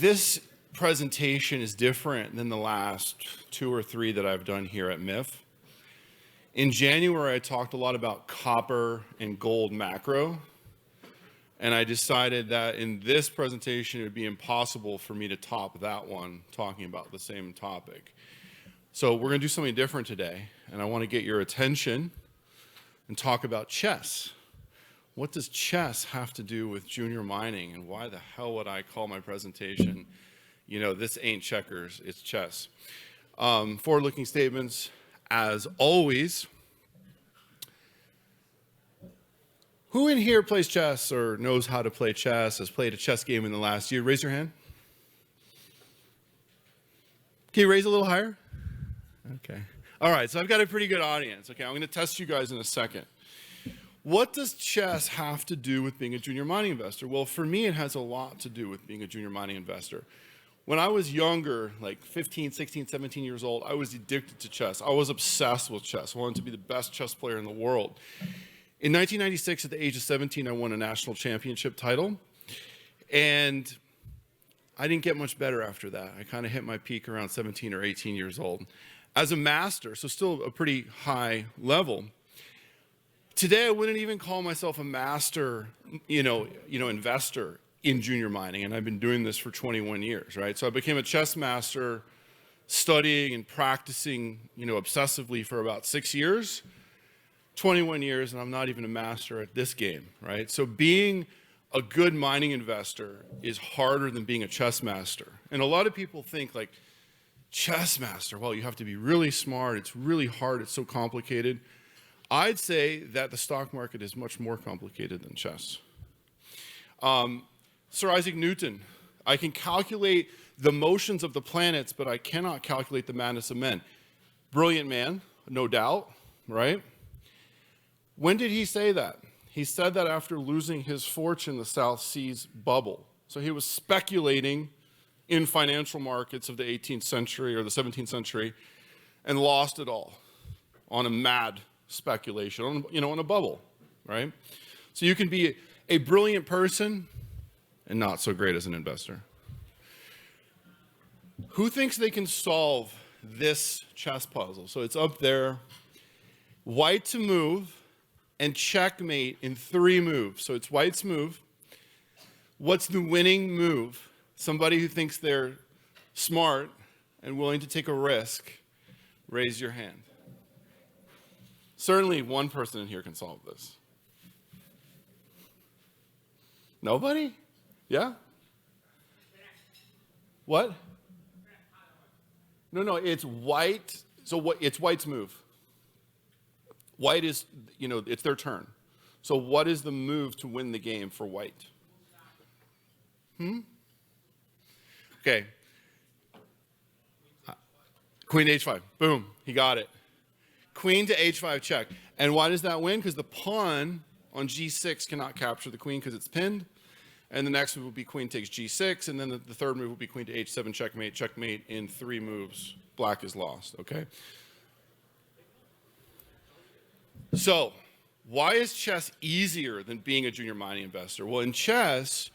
This presentation is different than the last 2 or 3 that I've done here at MIF. In January, I talked a lot about copper and gold macro, and I decided that in this presentation, it would be impossible for me to top that one talking about the same topic. So we're gonna do something different today, and I wanna get your attention and talk about chess. What does chess have to do with junior mining, and why the hell would I call my presentation, you know, this ain't checkers, it's chess? Forward-looking statements, as always. Who in here plays chess or knows how to play chess, has played a chess game in the last year? Raise your hand. Can you raise a little higher? Okay. All right, so I've got a pretty good audience. Okay, I'm going to test you guys in a second. What does chess have to do with being a junior mining investor? Well, for me, it has a lot to do with being a junior mining investor. When I was younger, like 15, 16, 17 years old, I was addicted to chess. I was obsessed with chess. I wanted to be the best chess player in the world. In 1996, at the age of 17, I won a national championship title. And I didn't get much better after that. I kind of hit my peak around 17 or 18 years old. As a master, so still a pretty high level. Today, I wouldn't even call myself a master, investor in junior mining, and I've been doing this for 21 years, right? So I became a chess master, studying and practicing, obsessively for about 6 years, 21 years, and I'm not even a master at this game, right? So being a good mining investor is harder than being a chess master. And a lot of people think like, chess master, well, you have to be really smart, it's really hard, it's so complicated. I'd say that the stock market is much more complicated than chess. Sir Isaac Newton, I can calculate the motions of the planets, but I cannot calculate the madness of men. Brilliant man, no doubt, right? When did he say that? He said that after losing his fortune in the South Seas bubble. So he was speculating in financial markets of the 18th century or the 17th century and lost it all on a mad speculation, on a bubble, right? So you can be a brilliant person and not so great as an investor. Who thinks they can solve this chess puzzle? So it's up there. White to move and checkmate in 3 moves. So it's white's move. What's the winning move? Somebody who thinks they're smart and willing to take a risk, raise your hand. Certainly one person in here can solve this. Nobody? Yeah? What? No, it's white. So it's white's move. White is, it's their turn. So what is the move to win the game for white? Okay. Queen to h5. Boom. He got it. Queen to h5 check. And why does that win? Because the pawn on g6 cannot capture the queen because it's pinned. And the next move will be queen takes g6. And then the third move will be queen to h7 checkmate. Checkmate in 3 moves. Black is lost. Okay? So why is chess easier than being a junior mining investor? Well, in chess,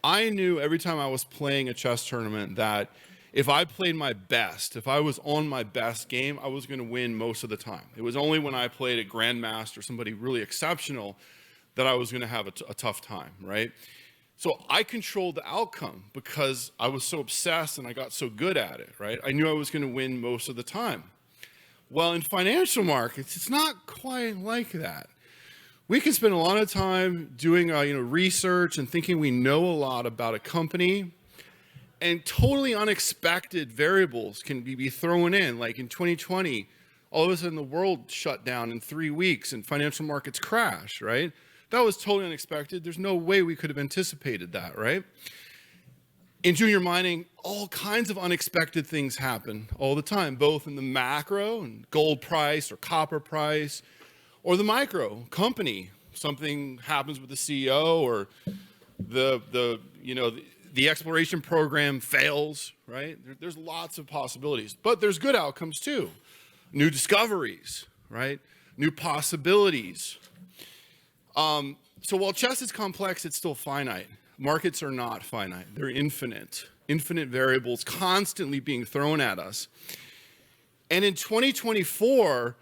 I knew every time I was playing a chess tournament that if I played my best, if I was on my best game, I was going to win most of the time. It was only when I played a grandmaster, somebody really exceptional, that I was going to have a tough time, right? So I controlled the outcome because I was so obsessed and I got so good at it, right? I knew I was going to win most of the time. Well, in financial markets, it's not quite like that. We can spend a lot of time doing research and thinking we know a lot about a company, and totally unexpected variables can be thrown in. Like in 2020, all of a sudden the world shut down in 3 weeks and financial markets crashed, right? That was totally unexpected. There's no way we could have anticipated that, right? In junior mining, all kinds of unexpected things happen all the time, both in the macro and gold price or copper price, or the micro company. Something happens with the CEO, or the exploration program fails, right? There's lots of possibilities, but there's good outcomes too. New discoveries, right? New possibilities. So while chess is complex, it's still finite. Markets are not finite, they're infinite. infinite variables constantly being thrown at us. And in 2024,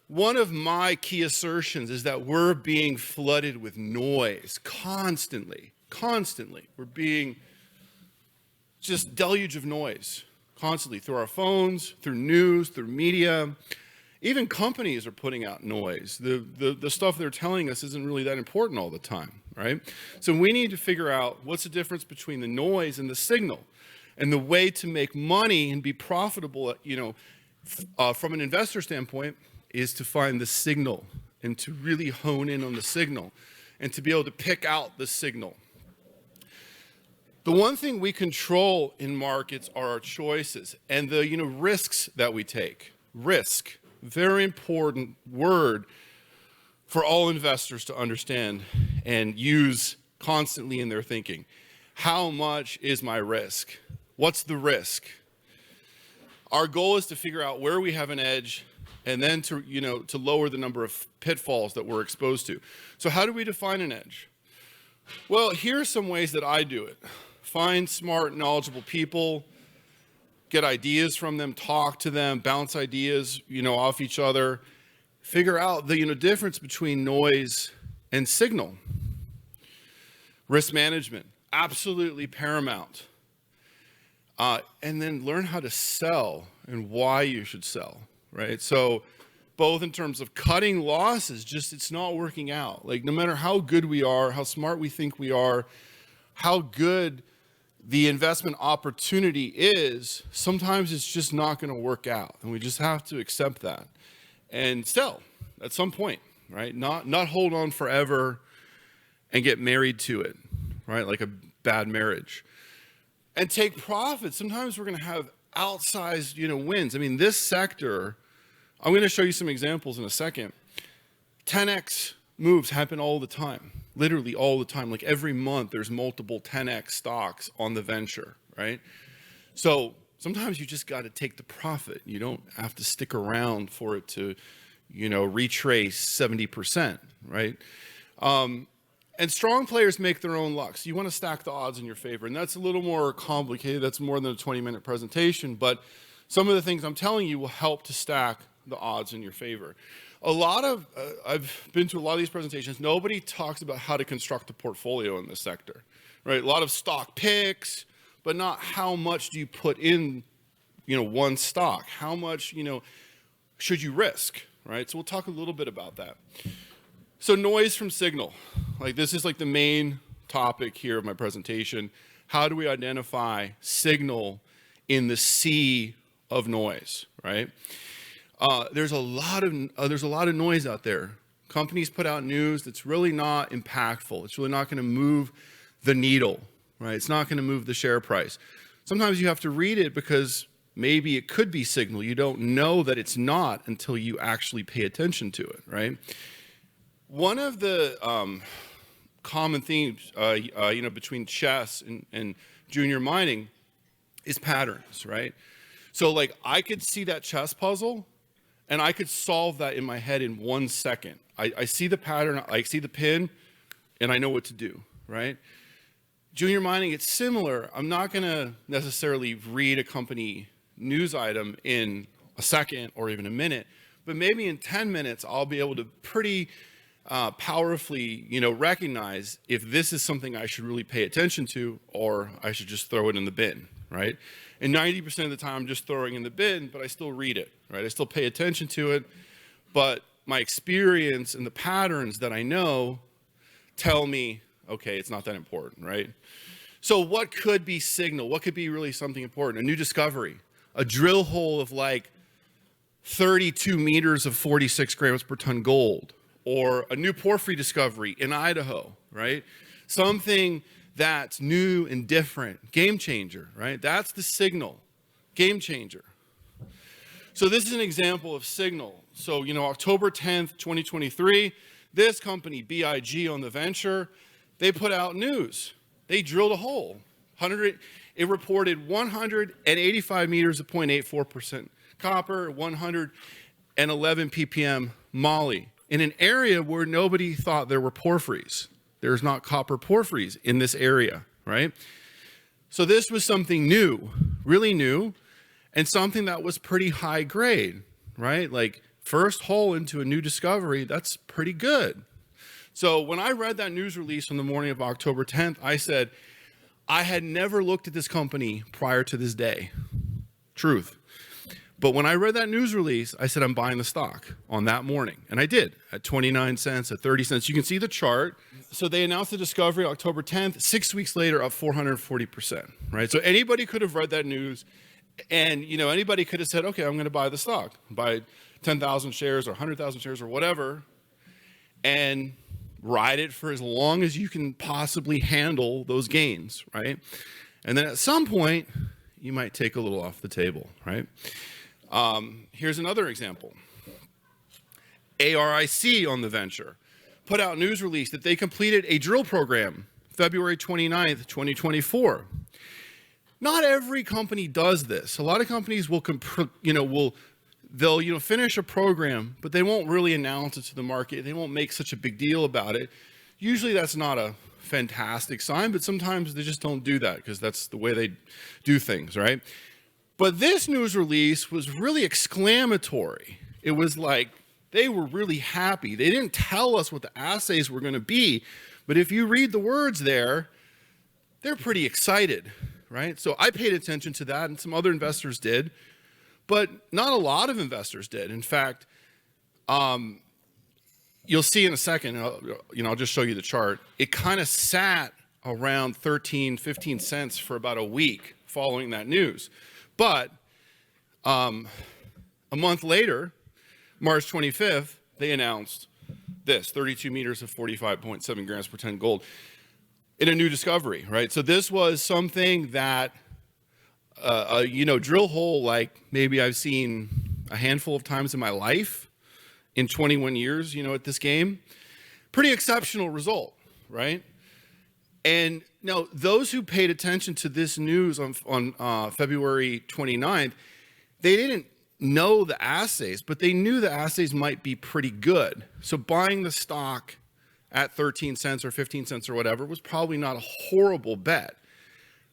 one of my key assertions is that we're being flooded with noise constantly. We're being just deluge of noise constantly through our phones, through news, through media. Even companies are putting out noise. The stuff they're telling us isn't really that important all the time, right? So we need to figure out what's the difference between the noise and the signal. And the way to make money and be profitable, from an investor standpoint, is to find the signal and to really hone in on the signal and to be able to pick out the signal. The one thing we control in markets are our choices and the risks that we take. Risk, very important word for all investors to understand and use constantly in their thinking. How much is my risk? What's the risk? Our goal is to figure out where we have an edge and then to lower the number of pitfalls that we're exposed to. So how do we define an edge? Well, here are some ways that I do it. Find smart, knowledgeable people, get ideas from them, talk to them, bounce ideas, off each other, figure out the, difference between noise and signal. Risk management, absolutely paramount. And then learn how to sell and why you should sell, right? So both in terms of cutting losses, it's not working out. Like no matter how good we are, how smart we think we are, how good the investment opportunity is, sometimes it's just not going to work out. And we just have to accept that and sell at some point, right? Not hold on forever and get married to it, right? Like a bad marriage. And take profit. Sometimes we're going to have outsized, wins. I mean, this sector, I'm going to show you some examples in a second. 10x moves happen all the time, literally all the time. Like every month, there's multiple 10x stocks on the venture, right? So sometimes you just got to take the profit. You don't have to stick around for it to, retrace 70%, right? And strong players make their own luck. So you want to stack the odds in your favor. And that's a little more complicated. That's more than a 20-minute presentation. But some of the things I'm telling you will help to stack the odds in your favor. I've been to a lot of these presentations. Nobody talks about how to construct a portfolio in this sector, right? A lot of stock picks, but not how much do you put in, one stock? How much, should you risk, right? So we'll talk a little bit about that. So noise from signal, this is the main topic here of my presentation. How do we identify signal in the sea of noise, right? There's a lot of noise out there. Companies put out news that's really not impactful. It's really not going to move the needle, right? It's not going to move the share price. Sometimes you have to read it because maybe it could be signal. You don't know that it's not until you actually pay attention to it, right? One of the common themes, between chess and junior mining is patterns, right? So I could see that chess puzzle and I could solve that in my head in 1 second. I see the pattern, I see the pin, and I know what to do, right? Junior mining, it's similar. I'm not going to necessarily read a company news item in a second or even a minute, but maybe in 10 minutes, I'll be able to pretty powerfully, recognize if this is something I should really pay attention to or I should just throw it in the bin, right? And 90% of the time I'm just throwing in the bin, but I still read it, right? I still pay attention to it, but my experience and the patterns that I know tell me, okay, it's not that important, right? So what could be signal? What could be really something important? A new discovery, a drill hole of 32 meters of 46 grams per ton gold, or a new porphyry discovery in Idaho, right? Something that's new and different, game changer, right? That's the signal, game changer. So this is an example of signal. So, October 10th, 2023, this company, BIG on the venture, they put out news. They drilled a hole. It reported 185 meters of 0.84% copper, 111 ppm moly, in an area where nobody thought there were porphyries. There's not copper porphyries in this area, right? So this was something new, really new, and something that was pretty high grade, right? Like first hole into a new discovery, that's pretty good. So when I read that news release on the morning of October 10th, I said, I had never looked at this company prior to this day. Truth. But when I read that news release, I said, I'm buying the stock on that morning. And I did at 29 cents, at 30 cents. You can see the chart. So they announced the discovery October 10th, 6 weeks later, up 440%, right? So anybody could have read that news and, anybody could have said, okay, I'm going to buy the stock, buy 10,000 shares or 100,000 shares or whatever, and ride it for as long as you can possibly handle those gains, right? And then at some point, you might take a little off the table, right? Here's another example. ARIC on the venture put out news release that they completed a drill program February 29th, 2024. Not every company does this. A lot of companies will, they'll finish a program, but they won't really announce it to the market. They won't make such a big deal about it. Usually that's not a fantastic sign, but sometimes they just don't do that because that's the way they do things, right? But this news release was really exclamatory. It was like they were really happy. They didn't tell us what the assays were going to be, but if you read the words there, they're pretty excited, right? So I paid attention to that, and some other investors did, but not a lot of investors did. In fact, you'll see in a second, I'll just show you the chart. It kind of sat around 13, 15 cents for about a week following that news. But a month later, March 25th, they announced this, 32 meters of 45.7 grams per ton gold in a new discovery, right? So this was something that, drill hole like maybe I've seen a handful of times in my life in 21 years, at this game. Pretty exceptional result, right? And now those who paid attention to this news on February 29th, they didn't know the assays, but they knew the assays might be pretty good. So buying the stock at 13 cents or 15 cents or whatever was probably not a horrible bet.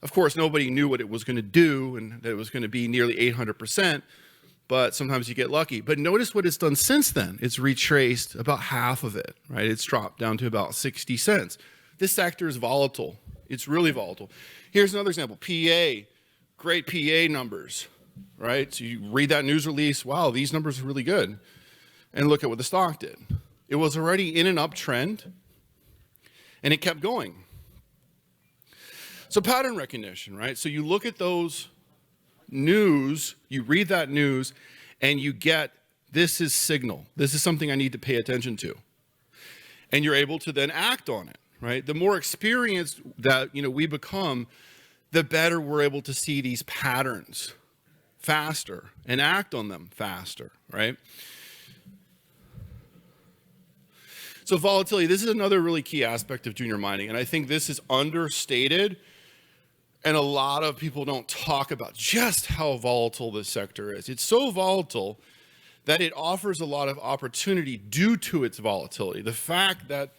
Of course, nobody knew what it was going to do and that it was going to be nearly 800%, but sometimes you get lucky. But notice what it's done since then. It's retraced about half of it, right? It's dropped down to about 60 cents. This sector is volatile. It's really volatile. Here's another example. PA, great PA numbers, right? So you read that news release, wow, these numbers are really good. And look at what the stock did. It was already in an uptrend, and it kept going. So pattern recognition, right? So you look at those news, you read that news, and you get, this is signal. This is something I need to pay attention to. And you're able to then act on it. Right? The more experienced that we become, the better we're able to see these patterns faster and act on them faster, right? So volatility, this is another really key aspect of junior mining, and I think this is understated, and a lot of people don't talk about just how volatile this sector is. It's so volatile that it offers a lot of opportunity due to its volatility. The fact that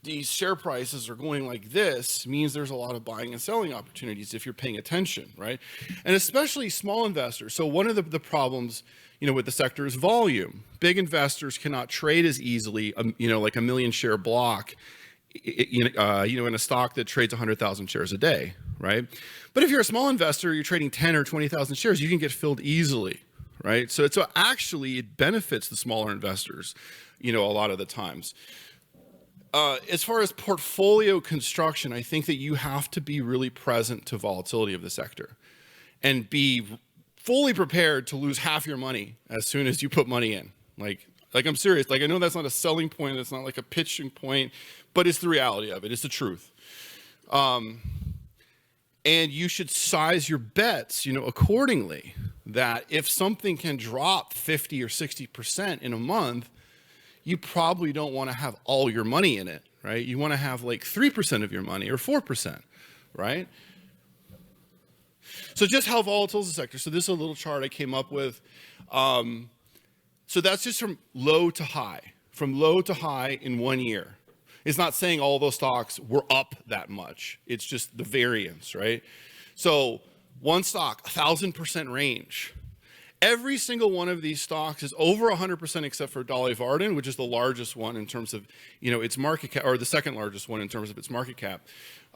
these share prices are going like this means there's a lot of buying and selling opportunities if you're paying attention, right? And especially small investors. So one of the problems, with the sector is volume. Big investors cannot trade as easily, like a 1 million share block, in a stock that trades 100,000 shares a day, right? But if you're a small investor, you're trading 10 or 20,000 shares, you can get filled easily, right? So actually it benefits the smaller investors, a lot of the times. As far as portfolio construction, I think that you have to be really present to volatility of the sector and be fully prepared to lose half your money as soon as you put money in. Like I'm serious. Like I know that's not a selling point. It's not like a pitching point, but it's the reality of it. It's the truth. And you should size your bets, accordingly. That if something can drop 50 or 60% in a month, you probably don't want to have all your money in it, right? You want to have like 3% of your money or 4%, right? So just how volatile is the sector? So this is a little chart I came up with. So that's just from low to high in 1 year. It's not saying all those stocks were up that much. It's just the variance, right? So one stock, 1,000% range. Every single one of these stocks is over 100% except for Dolly Varden, which is the largest one in terms of, its market cap, or the second largest one in terms of its market cap.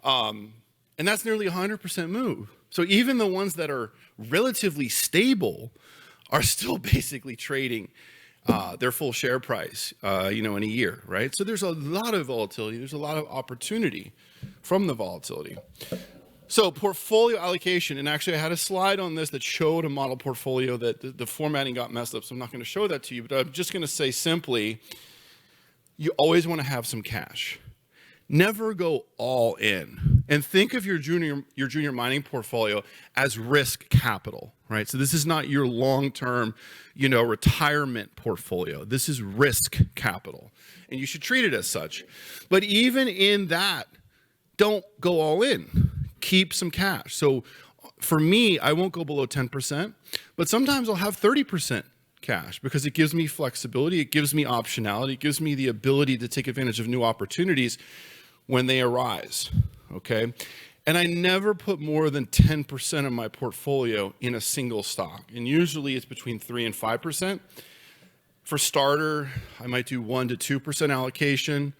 And that's nearly 100% move. So even the ones that are relatively stable are still basically trading their full share price, in a year, right? So there's a lot of volatility. There's a lot of opportunity from the volatility. So portfolio allocation, and actually I had a slide on this that showed a model portfolio that the formatting got messed up, so I'm not going to show that to you, but I'm just going to say simply, you always want to have some cash. Never go all in. And think of your junior mining portfolio as risk capital, right? So this is not your long-term, retirement portfolio. This is risk capital, and you should treat it as such. But even in that, don't go all in. Keep some cash. So for me, I won't go below 10%, but sometimes I'll have 30% cash because it gives me flexibility, it gives me optionality, it gives me the ability to take advantage of new opportunities when they arise, okay? And I never put more than 10% of my portfolio in a single stock, and usually it's between 3 and 5%. For starter, I might do 1 to 2% allocation,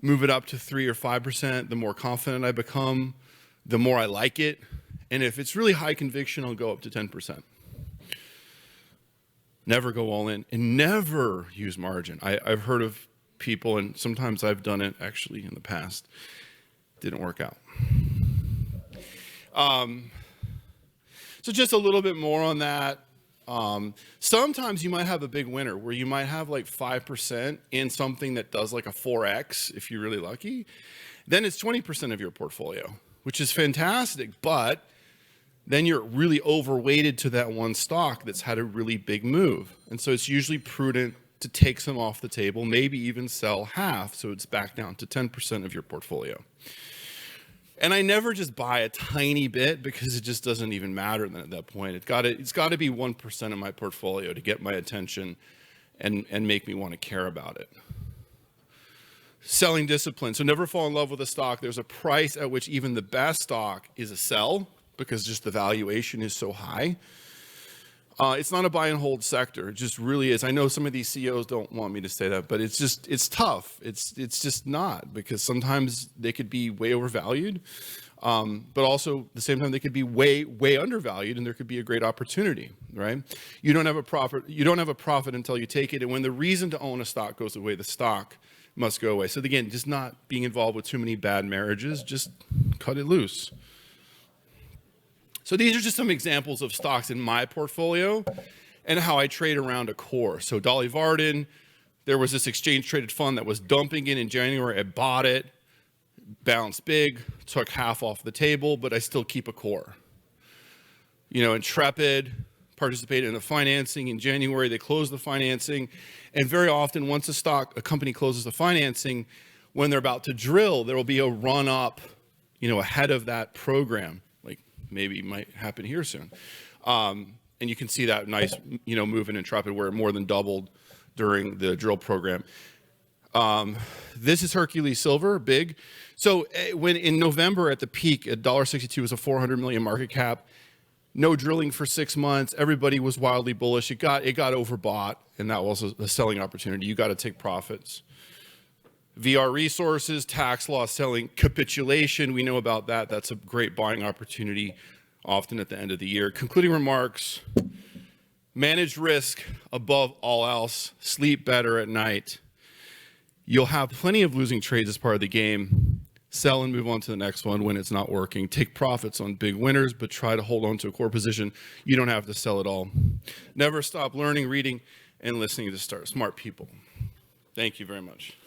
move it up to 3 or 5%. The more confident I become, the more I like it. And if it's really high conviction, I'll go up to 10%. Never go all in, and never use margin. I've heard of people, and sometimes I've done it actually in the past. Didn't work out. So just a little bit more on that. Sometimes you might have a big winner where you might have like 5% in something that does like a 4X if you're really lucky. Then it's 20% of your portfolio, which is fantastic, but then you're really overweighted to that one stock that's had a really big move. And so it's usually prudent to take some off the table, maybe even sell half, so it's back down to 10% of your portfolio. And I never just buy a tiny bit because it just doesn't even matter then at that point. It's got to be 1% of my portfolio to get my attention and make me want to care about it. Selling discipline. So never fall in love with a stock. There's a price at which even the best stock is a sell because just the valuation is so high. It's not a buy and hold sector. It just really is. I know some of these CEOs don't want me to say that, but it's tough. It's just not, because sometimes they could be way overvalued, but also at the same time they could be way undervalued, and there could be a great opportunity, right? You don't have a profit until you take it, and when the reason to own a stock goes away, the stock must go away. So again, just not being involved with too many bad marriages, just cut it loose. So these are just some examples of stocks in my portfolio and how I trade around a core. So Dolly Varden, there was this exchange traded fund that was dumping in January. I bought it, bounced big, took half off the table, but I still keep a core. Intrepid participated in the financing in January. They closed the financing. And very often, once a company closes the financing, when they're about to drill, there will be a run up, ahead of that program. Maybe might happen here soon. And you can see that nice, move in Intrepid where it more than doubled during the drill program. This is Hercules Silver, big. So when in November at the peak, $1.62 was a $400 million market cap. No drilling for 6 months. Everybody was wildly bullish. It got overbought, and that was a selling opportunity. You got to take profits. VR Resources, tax loss selling, capitulation. We know about that. That's a great buying opportunity, often at the end of the year. Concluding remarks, manage risk above all else. Sleep better at night. You'll have plenty of losing trades as part of the game. Sell and move on to the next one when it's not working. Take profits on big winners, but try to hold on to a core position. You don't have to sell it all. Never stop learning, reading, and listening to smart people. Thank you very much.